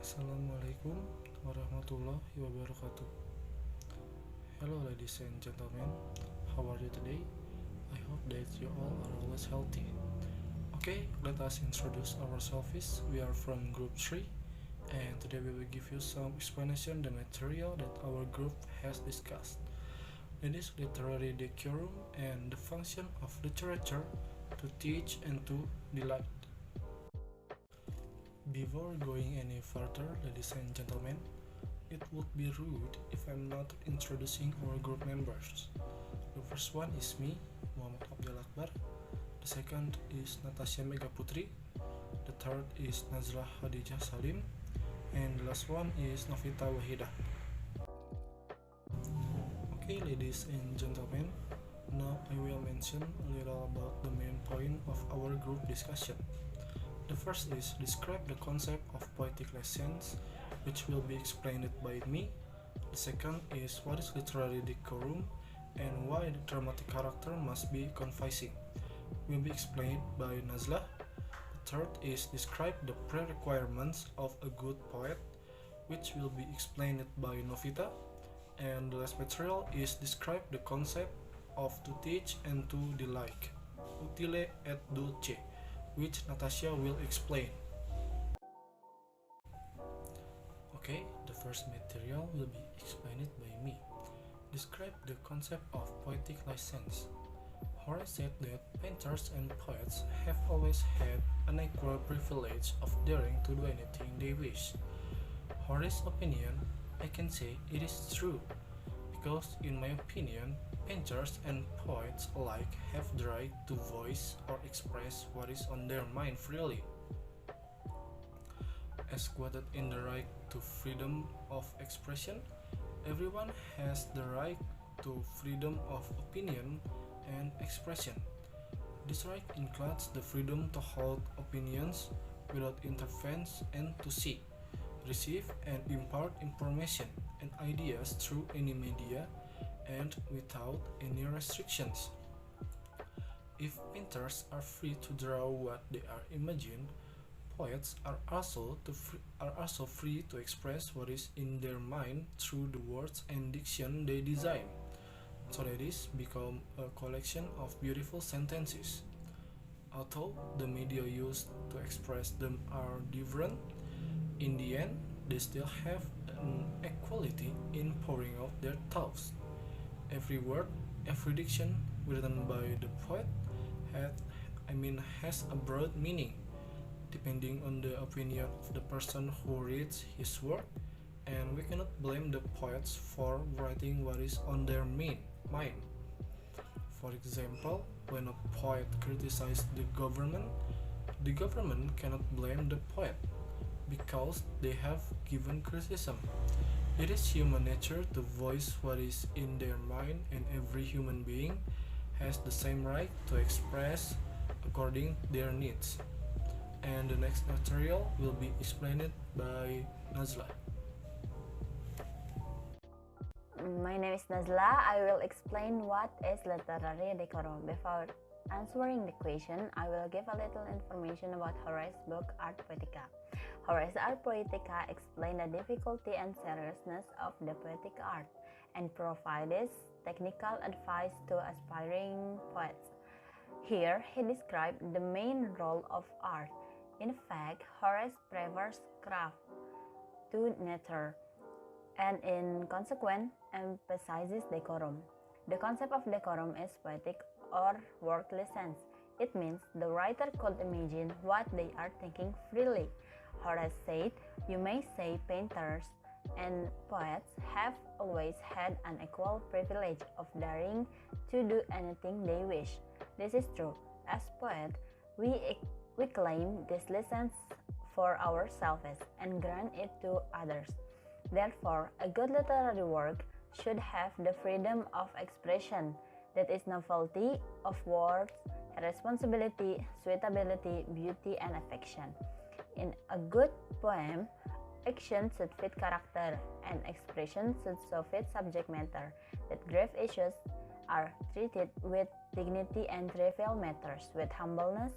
Assalamualaikum warahmatullahi wabarakatuh. Hello ladies and gentlemen, how are you today? I hope that you all are always healthy. Okay, let us introduce ourselves. We are from group 3 and today we will give you some explanation the material that our group has discussed. It is literary decorum and the function of literature to teach and to delight. Before going any further, ladies and gentlemen, it would be rude if I'm not introducing our group members. The first one is me, Muhammad Abdel Akbar. The second is Natasya Putri. The third is Nazlah Khadijah Salim. And the last one is Novita Wahidah. Okay, ladies and gentlemen, now I will mention a little about the main point of our group discussion. The first is describe the concept of poetic lessons, which will be explained by me. The second is what is literary decorum and why the dramatic character must be convincing, will be explained by Nazlah. The third is describe the pre-requirements of a good poet, which will be explained by Novita. And the last material is describe the concept of to teach and to delight, Utile et Dulce, which Natasya will explain. Okay, the first material will be explained by me. Describe the concept of poetic license. Horace said that painters and poets have always had an equal privilege of daring to do anything they wish. Horace's opinion, I can say it is true, because in my opinion, painters and poets alike have the right to voice or express what is on their mind freely. As quoted in the right to freedom of expression, everyone has the right to freedom of opinion and expression. This right includes the freedom to hold opinions without interference and to see, receive and impart information and ideas through any media and without any restrictions. If painters are free to draw what they are imagine, poets are also free to express what is in their mind through the words and diction they design. So that is become a collection of beautiful sentences. Although the media used to express them are different, in the end they still have an equality in pouring out their thoughts. Every word, every diction written by the poet has a broad meaning, depending on the opinion of the person who reads his work, and we cannot blame the poets for writing what is on their mind. For example, when a poet criticizes the government cannot blame the poet, because they have given criticism. It is human nature to voice what is in their mind, and every human being has the same right to express according to their needs. And the next material will be explained by Nazlah. My name is Nazlah. I will explain what is literary decorum. Before answering the question, I will give a little information about Horace's book Ars Poetica. Horace's Ars Poetica explains the difficulty and seriousness of the poetic art and provides technical advice to aspiring poets. Here, he describes the main role of art. In fact, Horace prefers craft to nature, and in consequence emphasizes decorum. The concept of decorum is poetic or worldly sense. It means the writer could imagine what they are thinking freely. Horace said, you may say painters and poets have always had an equal privilege of daring to do anything they wish. This is true. As poets, we claim this license for ourselves and grant it to others. Therefore, a good literary work should have the freedom of expression, that is novelty of words, responsibility, suitability, beauty, and affection. In a good poem, action should fit character, and expression should so fit subject matter, that grave issues are treated with dignity and trivial matters with humbleness.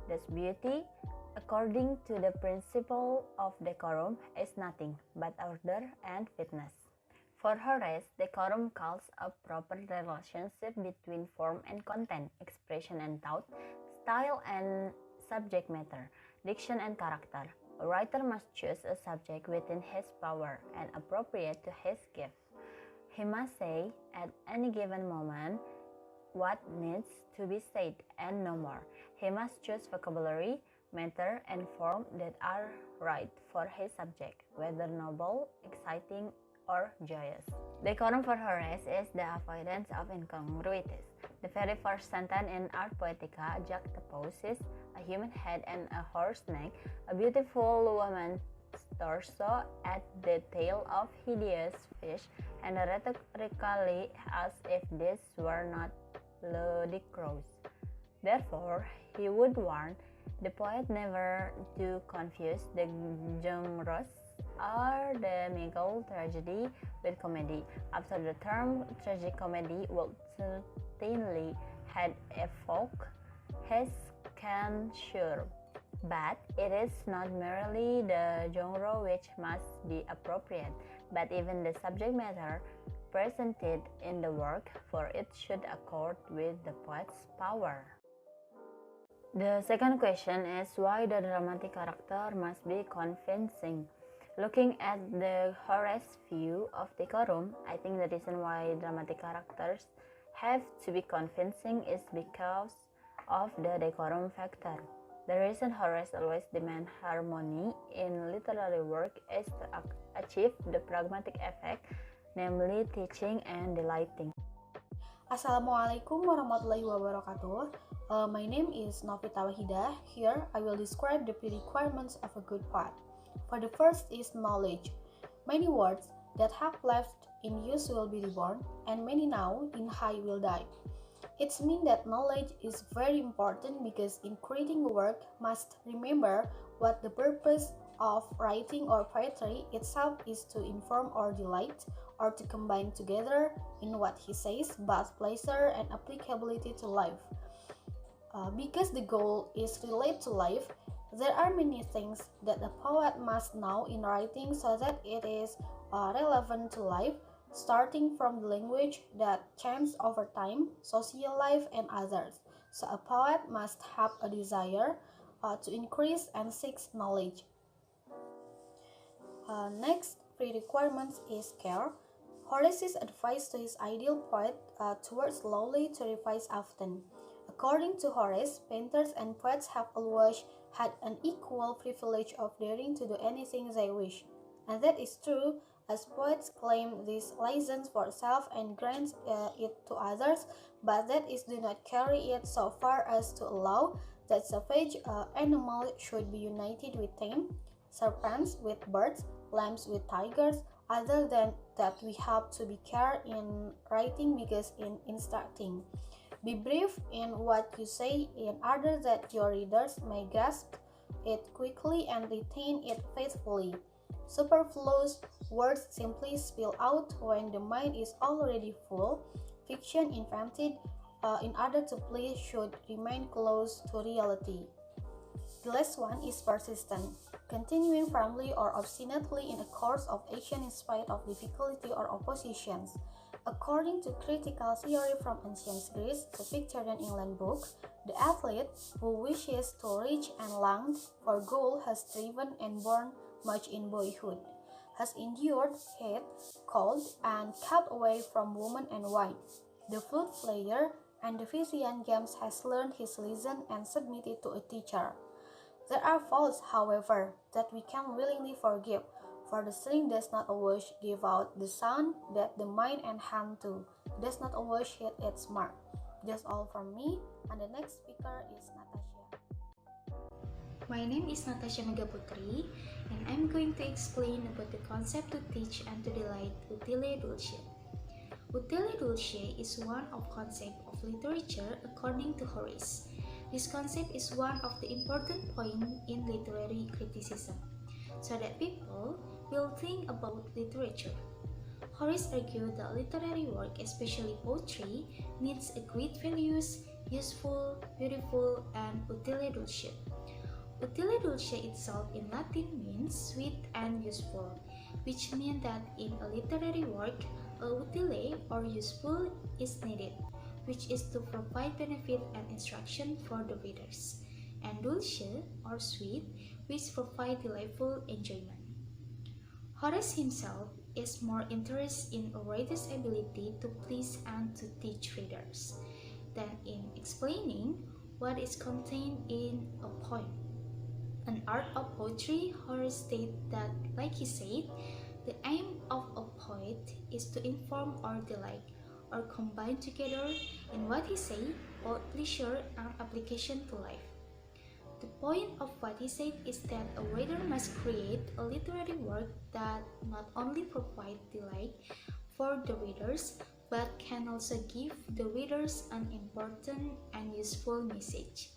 Thus beauty, a according to the principle of decorum, is nothing but order and fitness. For Horace, decorum calls a proper relationship between form and content, expression and thought, style and subject matter, diction and character. A writer must choose a subject within his power and appropriate to his gift. He must say at any given moment what needs to be said and no more. He must choose vocabulary, matter, and form that are right for his subject, whether noble, exciting, or joyous. Decorum for Horace is the avoidance of incongruities. The very first sentence in Ars Poetica juxtaposes a human head and a horse neck, a beautiful woman's torso at the tail of hideous fish, and rhetorically as if this were not ludicrous. Therefore, he would warn the poet never to confuse the genres or the mingled tragedy with comedy. After the term tragicomedy would certainly had evoked his censure. But it is not merely the genre which must be appropriate, but even the subject matter presented in the work, for it should accord with the poet's power. The second question is why the dramatic character must be convincing. Looking at the Horace view of decorum, I think the reason why dramatic characters have to be convincing is because of the decorum factor. The reason Horace always demands harmony in literary work is to achieve the pragmatic effect, namely teaching and delighting. Assalamualaikum warahmatullahi wabarakatuh. My name is Novita Wahidah. Here I will describe the pre-requirements of a good poet. For the first is knowledge. Many words that have left in use will be reborn, and many now in high will die. It means that knowledge is very important because in creating a work must remember what the purpose of writing or poetry itself is to inform or delight, or to combine together in what he says both pleasure and applicability to life. Because the goal is related to life, there are many things that a poet must know in writing so that it is relevant to life, starting from the language that changes over time, social life, and others. So a poet must have a desire to increase and seek knowledge. Next pre-requirement is care. Horace's advice to his ideal poet towards slowly to revise often. According to Horace, painters and poets have always had an equal privilege of daring to do anything they wish. And that is true, as poets claim this license for self and grant it to others, but that is do not carry it so far as to allow that savage animals should be united with tame, serpents with birds, lambs with tigers. Other than that, we have to be care in writing because in instructing. Be brief in what you say in order that your readers may grasp it quickly and retain it faithfully. Superfluous words simply spill out when the mind is already full. Fiction invented in order to please should remain close to reality. The last one is persistent. Continuing firmly or obstinately in a course of action in spite of difficulty or oppositions. According to critical theory from ancient Greece, the Victorian England book, the athlete who wishes to reach and long for goal has striven and borne much in boyhood, has endured heat, cold, and kept away from woman and wine. The flute player and the Physician James has learned his lesson and submitted to a teacher. There are faults, however, that we can willingly forgive, for the string does not always give out the sound that the mind and hand do, does not always hit its mark. That's all from me, and the next speaker is Natasya. My name is Natasya Putri, and I'm going to explain about the concept to teach and to delight Utile Dulce. Utile Dulce is one of concept of literature according to Horace. This concept is one of the important points in literary criticism, so that people will think about literature. Horace argued that literary work, especially poetry, needs a great values, useful, beautiful, and utile dulce. Utile dulce itself in Latin means sweet and useful, which means that in a literary work, a utile or useful is needed, which is to provide benefit and instruction for the readers, and dulce or sweet, which provide delightful enjoyment. Horace himself is more interested in a writer's ability to please and to teach readers than in explaining what is contained in a poem. An art of poetry, Horace stated that, like he said, the aim of a poet is to inform or delight, or combine together in what he said, both pleasure and application to life. The point of what he said is that a writer must create a literary work that not only provides delight for the readers, but can also give the readers an important and useful message.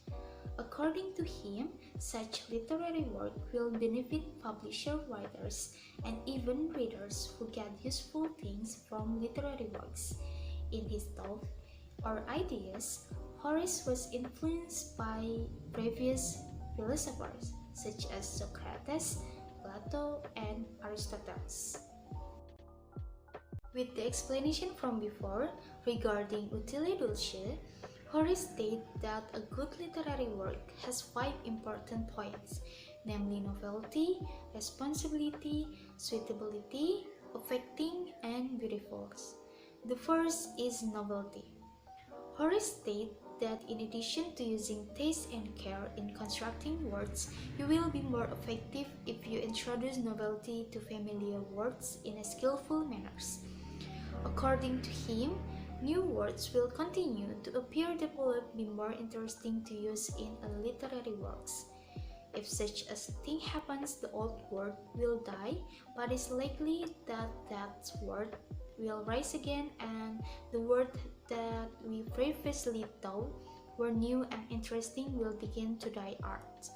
According to him, such literary work will benefit publisher, writers, and even readers who get useful things from literary works. In his thought or ideas, Horace was influenced by previous philosophers such as Socrates, Plato, and Aristotle. With the explanation from before regarding Utile dulce, Horace stated that a good literary work has 5 important points, namely novelty, responsibility, suitability, affecting, and beautiful. The first is novelty. Horace stated that in addition to using taste and care in constructing words, you will be more effective if you introduce novelty to familiar words in a skillful manner. According to him, new words will continue to appear that will be more interesting to use in a literary works. If such a thing happens, the old word will die, but it's likely that that word will rise again and the word that we previously thought were new and interesting will begin to die out.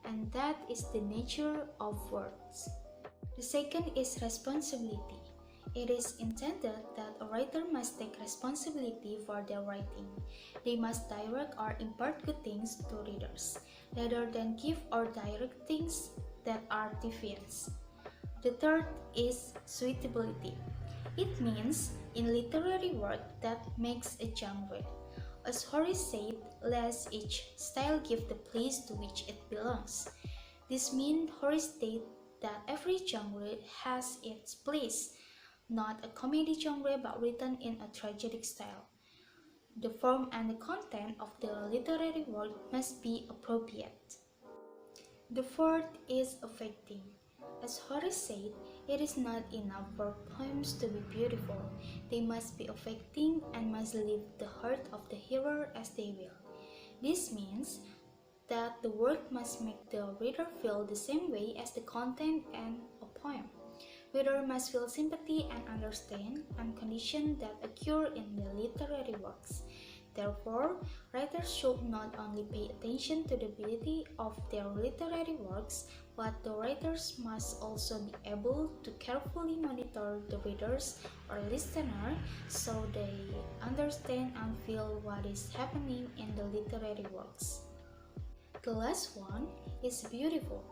And that is the nature of words. The second is responsibility. It is intended that a writer must take responsibility for their writing. They must direct or impart good things to readers, rather than give or direct things that are devious. The third is suitability. It means in literary work that makes a genre. As Horace said, let each style give the place to which it belongs. This means Horace stated that every genre has its place, not a comedy genre but written in a tragic style. The form and the content of the literary work must be appropriate. The fourth is affecting. As Horace said, it is not enough for poems to be beautiful. They must be affecting and must leave the heart of the hearer as they will. This means that the work must make the reader feel the same way as the content in a poem. Reader must feel sympathy and understand and conditions that occur in the literary works. Therefore, writers should not only pay attention to the beauty of their literary works, but the writers must also be able to carefully monitor the readers or listener so they understand and feel what is happening in the literary works. The last one is beautiful.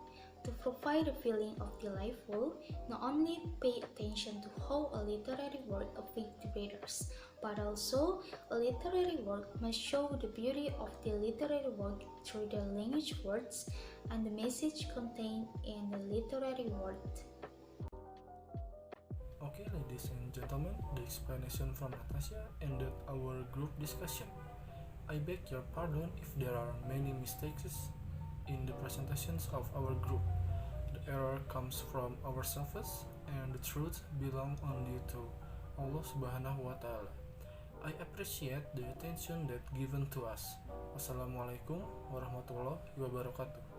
To provide a feeling of delightful, not only pay attention to how a literary work affects the readers, but also a literary work must show the beauty of the literary work through the language words and the message contained in the literary word. Okay, ladies and gentlemen, the explanation from Natasya ended our group discussion. I beg your pardon if there are many mistakes in the presentations of our group. The error comes from ourselves and the truth belongs only to Allah Subhanahu wa Ta'ala. I appreciate the attention that given to us. Wassalamualaikum warahmatullahi wabarakatuh.